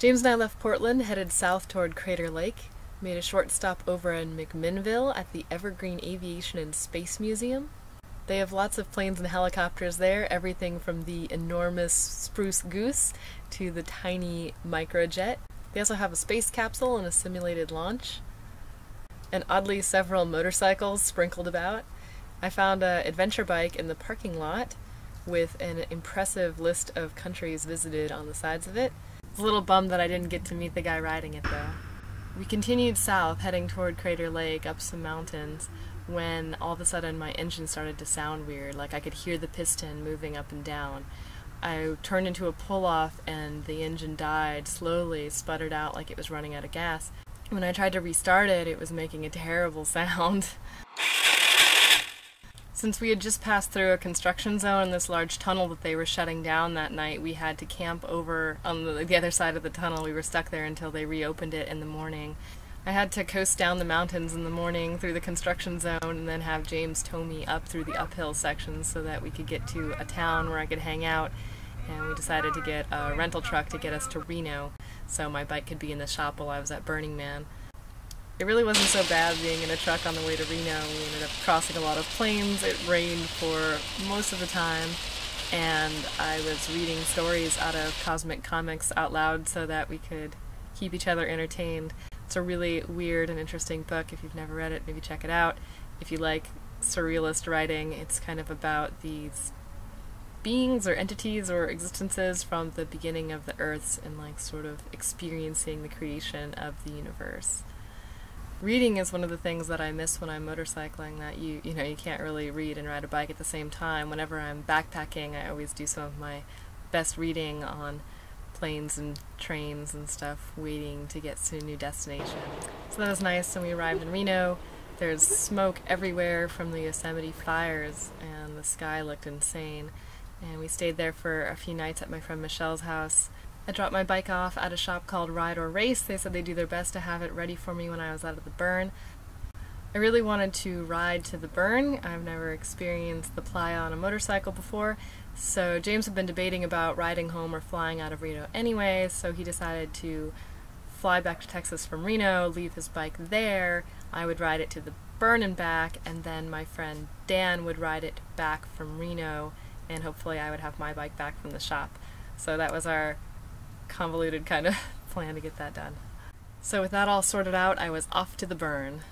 James and I left Portland, headed south toward Crater Lake, made a short stop over in McMinnville at the Evergreen Aviation and Space Museum. They have lots of planes and helicopters there, everything from the enormous Spruce Goose to the tiny microjet. They also have a space capsule and a simulated launch. And oddly, several motorcycles sprinkled about. I found an adventure bike in the parking lot with an impressive list of countries visited on the sides of it. It's a little bummed that I didn't get to meet the guy riding it though. We continued south, heading toward Crater Lake, up some mountains, when all of a sudden my engine started to sound weird, like I could hear the piston moving up and down. I turned into a pull-off and the engine died, slowly sputtered out like it was running out of gas. When I tried to restart it, it was making a terrible sound. Since we had just passed through a construction zone in this large tunnel that they were shutting down that night, we had to camp over on the other side of the tunnel. We were stuck there until they reopened it in the morning. I had to coast down the mountains in the morning through the construction zone and then have James tow me up through the uphill sections so that we could get to a town where I could hang out. And we decided to get a rental truck to get us to Reno so my bike could be in the shop while I was at Burning Man. It really wasn't so bad being in a truck on the way to Reno. We ended up crossing a lot of plains. It rained for most of the time, and I was reading stories out of Cosmic Comics out loud so that we could keep each other entertained. It's a really weird and interesting book. If you've never read it, maybe check it out. If you like surrealist writing, it's kind of about these beings or entities or existences from the beginning of the Earths and like sort of experiencing the creation of the universe. Reading is one of the things that I miss when I'm motorcycling, that you can't really read and ride a bike at the same time. Whenever I'm backpacking, I always do some of my best reading on planes and trains and stuff, waiting to get to a new destination. So that was nice, and we arrived in Reno. There's smoke everywhere from the Yosemite fires, and the sky looked insane. And we stayed there for a few nights at my friend Michelle's house. I dropped my bike off at a shop called Ride or Race. They said they'd do their best to have it ready for me when I was out of the burn. I really wanted to ride to the burn. I've never experienced the playa on a motorcycle before, so James had been debating about riding home or flying out of Reno anyway, so he decided to fly back to Texas from Reno, leave his bike there. I would ride it to the burn and back, and then my friend Dan would ride it back from Reno, and hopefully I would have my bike back from the shop. So that was our convoluted kind of plan to get that done. So with that all sorted out, I was off to the burn.